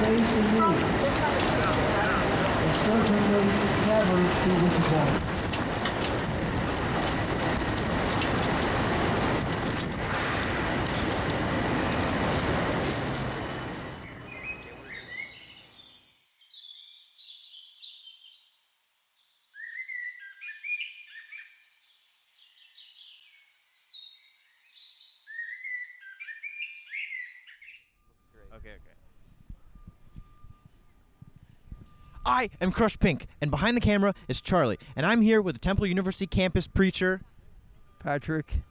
faith in me, and certainly never be disappointed. Okay. I am Crush Pink, and behind the camera is Charlie, and I'm here with the Temple University campus preacher, Patrick.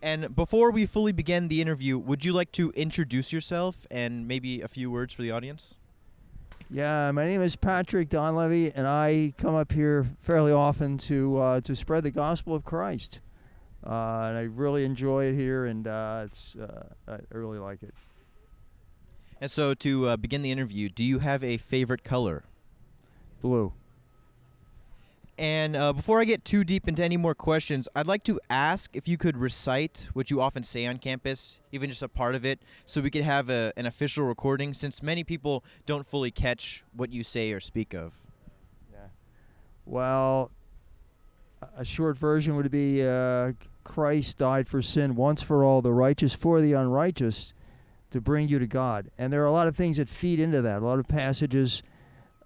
And before we fully begin the interview, would you like to introduce yourself and maybe a few words for the audience? Yeah, my name is Patrick Donlevy, and I come up here fairly often to spread the gospel of Christ. And I really enjoy it here, and I really like it. And so to begin the interview, do you have a favorite color? Blue. And before I get too deep into any more questions, I'd like to ask if you could recite what you often say on campus, even just a part of it, so we could have an official recording, since many people don't fully catch what you say or speak of. Yeah. Well, a short version would be Christ died for sin once for all, the righteous for the unrighteous, to bring you to God. And there are a lot of things that feed into that. A lot of passages.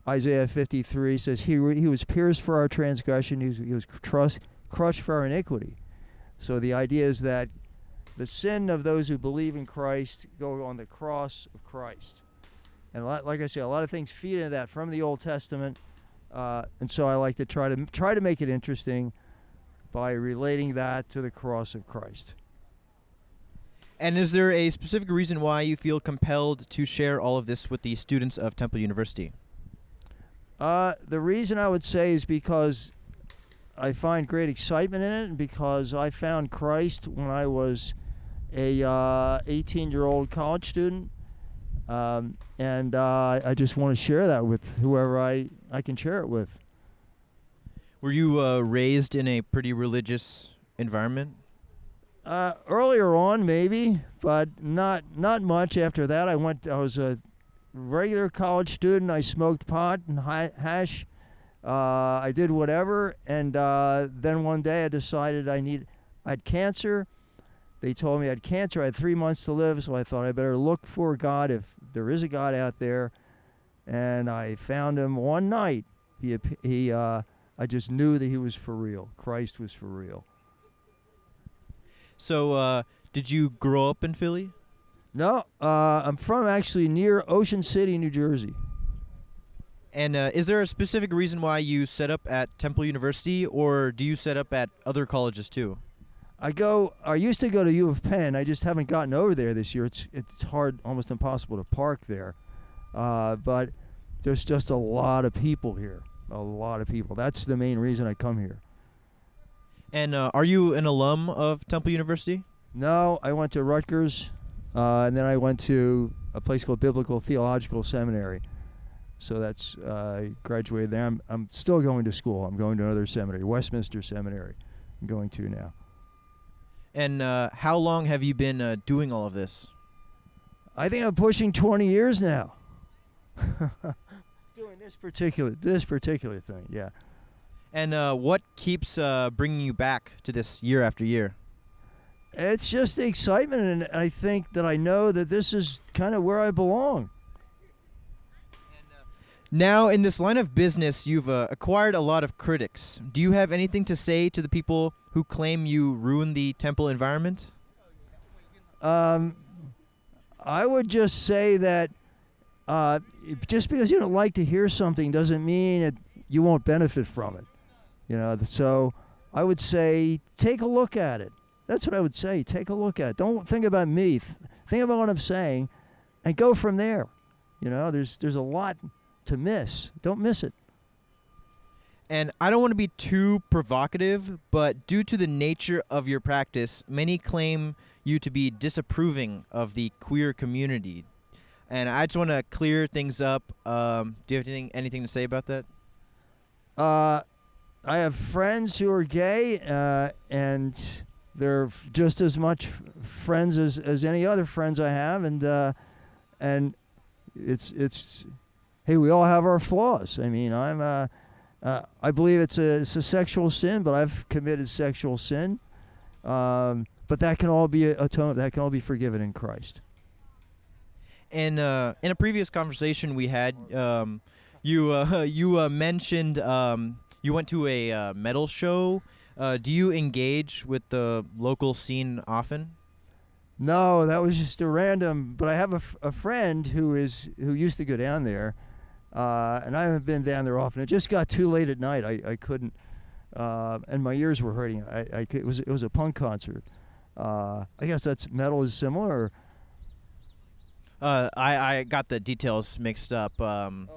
Isaiah 53 says he was pierced for our transgression, he was crushed for our iniquity. So the idea is that the sin of those who believe in Christ go on the cross of Christ. And like I say, a lot of things feed into that from the Old Testament. And so I like to try to make it interesting by relating that to the cross of Christ. And is there a specific reason why you feel compelled to share all of this with the students of Temple University? The reason I would say is because I find great excitement in it, and because I found Christ when I was a 18-year-old college student, and I just want to share that with whoever I can share it with. Were you raised in a pretty religious environment? Earlier on, maybe, but not much after that. I was a regular college student. I smoked pot and hash. I did whatever, and then one day I decided I had cancer. They told me I had cancer. I had 3 months to live, so I thought I better look for God, if there is a God out there. And I found him one night. I just knew that he was for real. Christ was for real. So, did you grow up in Philly? No, I'm from actually near Ocean City, New Jersey. And is there a specific reason why you set up at Temple University, or do you set up at other colleges too? I used to go to U of Penn. I just haven't gotten over there this year. It's hard, almost impossible to park there. But there's just a lot of people here. A lot of people. That's the main reason I come here. And are you an alum of Temple University? No, I went to Rutgers, and then I went to a place called Biblical Theological Seminary. So that's I graduated there. I'm still going to school. I'm going to another seminary, Westminster Seminary. I'm going to now. And how long have you been doing all of this? I think I'm pushing 20 years now. Doing this particular thing, yeah. And what keeps bringing you back to this year after year? It's just the excitement, and I think that I know that this is kind of where I belong. Now, in this line of business, you've acquired a lot of critics. Do you have anything to say to the people who claim you ruin the temple environment? I would just say that just because you don't like to hear something doesn't mean that you won't benefit from it. So I would say take a look at it. That's what I would say. Take a look at it. Don't think about me. Think about what I'm saying, and go from there. There's a lot to miss. Don't miss it. And I don't want to be too provocative, but due to the nature of your practice, many claim you to be disapproving of the queer community. And I just want to clear things up. Do you have anything to say about that? I have friends who are gay, and they're just as much friends as any other friends I have, and and it's hey, we all have our flaws. I mean, I believe it's a sexual sin, but I've committed sexual sin. But that can all be atoned. That can all be forgiven in Christ. And in a previous conversation we had, you mentioned you went to a metal show. Do you engage with the local scene often? No, that was just a random. But I have a friend who used to go down there, and I haven't been down there often. It just got too late at night. I couldn't, and my ears were hurting. It was a punk concert. I guess that's metal is similar. I got the details mixed up. Do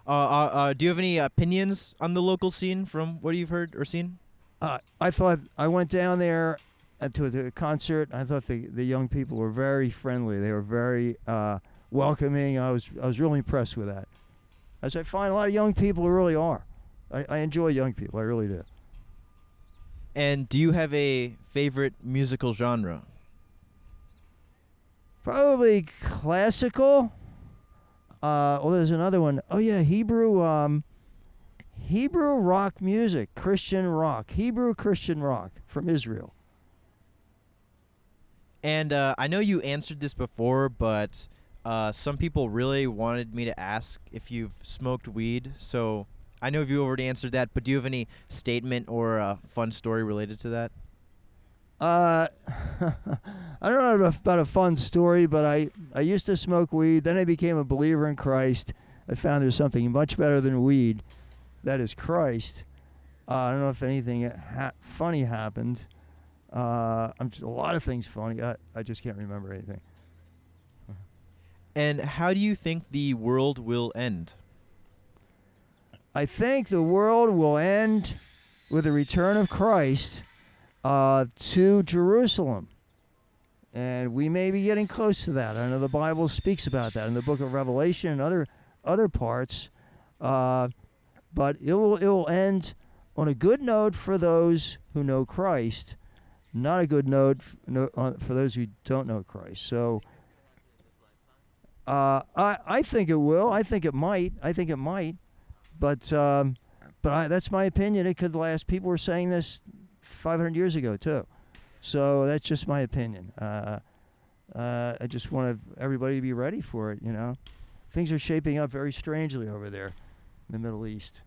you have any opinions on the local scene from what you've heard or seen? I thought I went down there to the concert. I thought the young people were very friendly. They were very welcoming. I was really impressed with that. As I find a lot of young people really are. I enjoy young people. I really do. And do you have a favorite musical genre? Probably classical. Well, there's another one. Oh yeah, Hebrew rock music, Christian rock, Hebrew Christian rock from Israel. And I know you answered this before, but some people really wanted me to ask if you've smoked weed. So I know you already answered that, but do you have any statement or a fun story related to that? I don't know about a fun story, but I used to smoke weed. Then I became a believer in Christ. I found there's something much better than weed. That is Christ. I don't know if anything funny happened. A lot of things funny. I just can't remember anything. And how do you think the world will end? I think the world will end with the return of Christ to Jerusalem. And we may be getting close to that. I know the Bible speaks about that in the book of Revelation and other parts. But it will end on a good note for those who know Christ, not a good note for those who don't know Christ. So I think it will. I think it might. But that's my opinion. It could last. People were saying this 500 years ago too. So that's just my opinion. I just want everybody to be ready for it. Things are shaping up very strangely over there in the Middle East.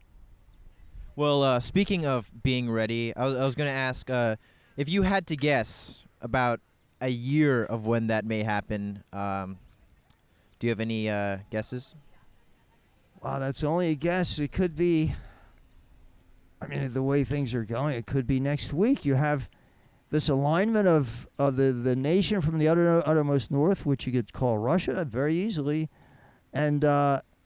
Well, speaking of being ready, I was going to ask if you had to guess about a year of when that may happen. Do you have any guesses? Wow, that's only a guess. It could be. I mean, the way things are going, it could be next week. You have this alignment of the nation from the uttermost north, which you could call Russia very easily, and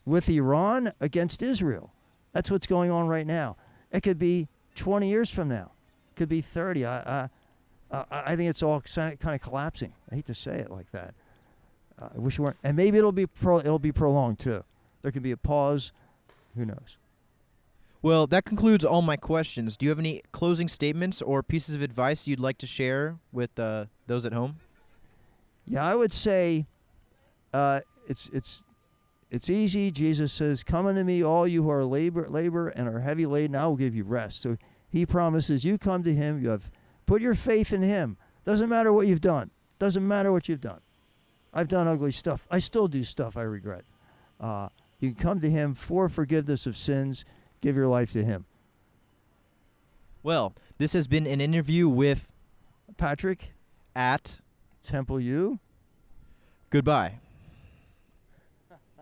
with Iran against Israel. That's what's going on right now. It could be 20 years from now. It could be 30. I think it's all kind of collapsing. I hate to say it like that. I wish it weren't. And maybe it'll be prolonged too. There could be a pause. Who knows? Well, that concludes all my questions. Do you have any closing statements or pieces of advice you'd like to share with those at home? Yeah, I would say it's easy. Jesus says, "Come unto me, all you who are labor and are heavy laden, I will give you rest." So he promises you come to him. You have put your faith in him. Doesn't matter what you've done. Doesn't matter what you've done. I've done ugly stuff. I still do stuff I regret. You can come to him for forgiveness of sins. Give your life to him. Well, this has been an interview with Patrick at Temple U. Goodbye.